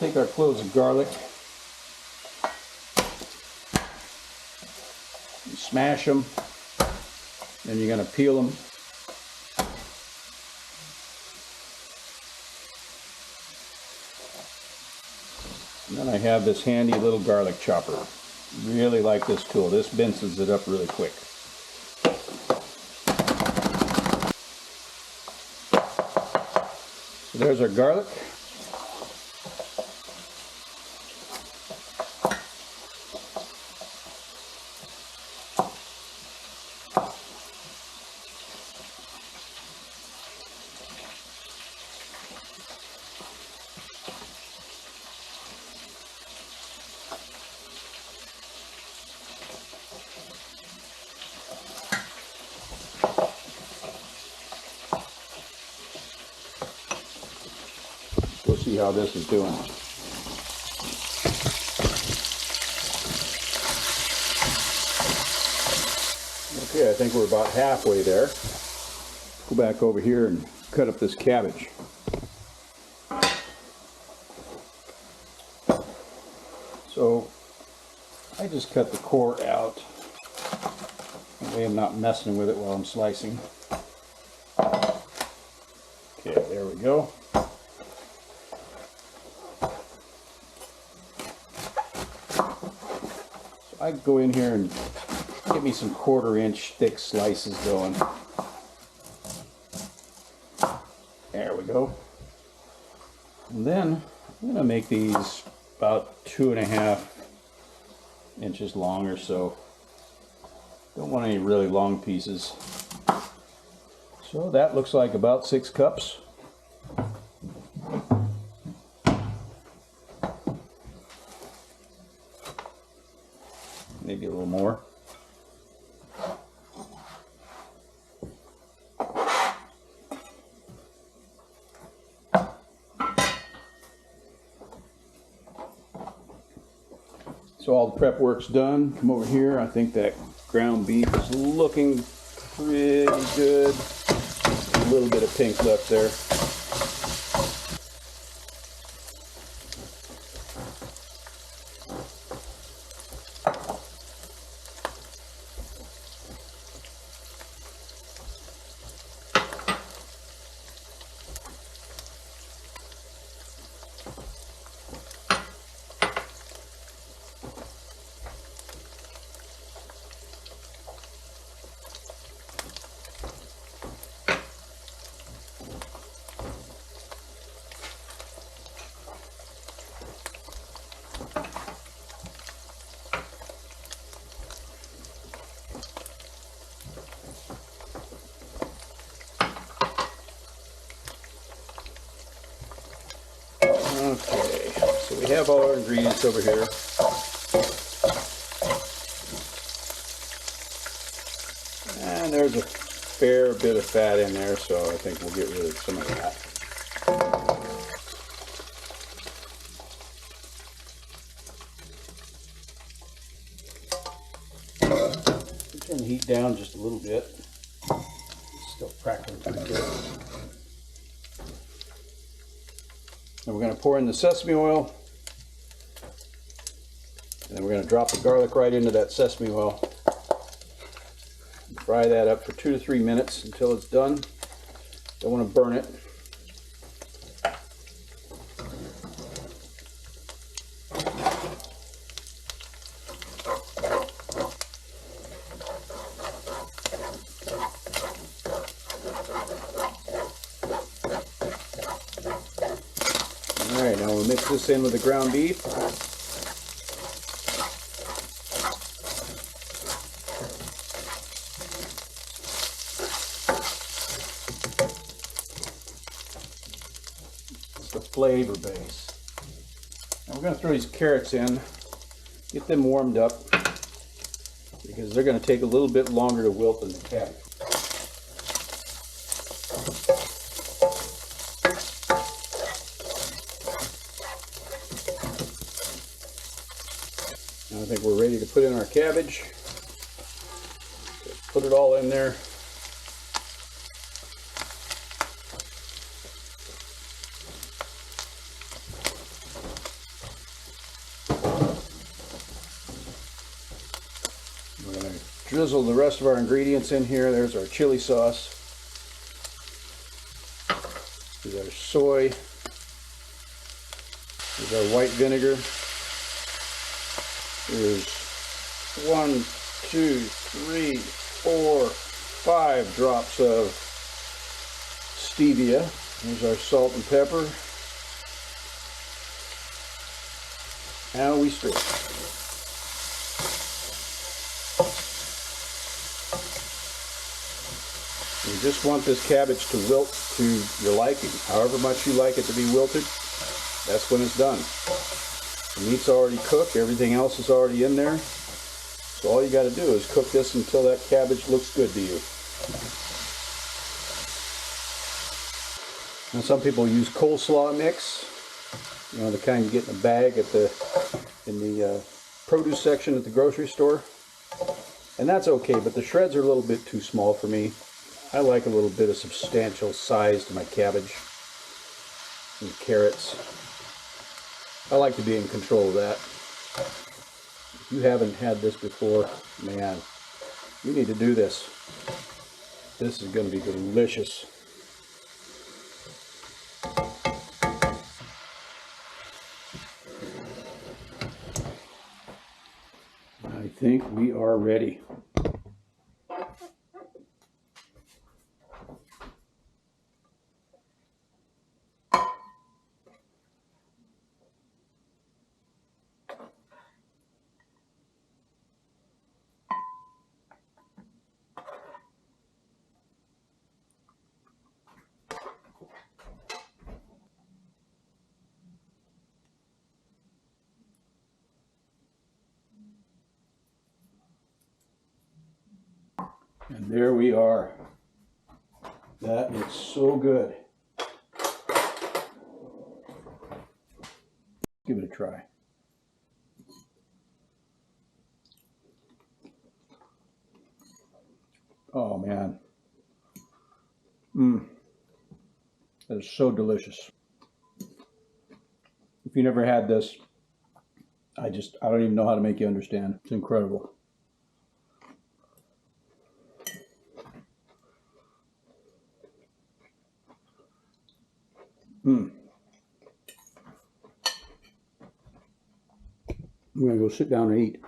We'll take our cloves of garlic, and smash them, then you're going to peel them. And then I have this handy little garlic chopper. Really like this tool. This minces it up really quick. So there's our garlic. We'll see how this is doing. Okay, I think we're about halfway there. Go back over here and cut up this cabbage. So I just cut the core out. That way I'm not messing with it while I'm slicing. Okay, there we go. I go in here and get me some 1/4 inch thick slices going. There we go. And then I'm going to make these about 2.5 inches long or so. Don't want any really long pieces. So that looks like about 6 cups. Maybe a little more. So all the prep work's done. Come over here. I think that ground beef is looking pretty good. A little bit of pink left there. Okay, so we have all our ingredients over here. And there's a fair bit of fat in there, so I think we'll get rid of some of that. Turn the heat down just a little bit. It's still crackling pretty good. And we're going to pour in the sesame oil, and then we're going to drop the garlic right into that sesame oil. Fry that up for 2 to 3 minutes until it's done. Don't want to burn it. Alright, now we'll mix this in with the ground beef. It's the flavor base. Now we're going to throw these carrots in, get them warmed up, because they're going to take a little bit longer to wilt than the cabbage. Now I think we're ready to put in our cabbage. Just put it all in there. drizzle the rest of our ingredients in here. There's our chili sauce. There's our soy. There's our white vinegar. There's 1, 2, 3, 4, 5 drops of stevia. There's our salt and pepper. Now we stir. You just want this cabbage to wilt to your liking. However much you like it to be wilted, that's when it's done. The meat's already cooked, everything else is already in there. So all you got to do is cook this until that cabbage looks good to you. Now some people use coleslaw mix, you know, the kind you get in a bag at in the produce section at the grocery store. And that's okay, but the shreds are a little bit too small for me. I like a little bit of substantial size to my cabbage and carrots. I like to be in control of that. If you haven't had this before, man, you need to do this. This is going to be delicious. I think we are ready. And there we are. That is so good. Give it a try. Oh man. That is so delicious. If you never had this, I don't even know how to make you understand. It's incredible. I'm gonna go sit down and eat.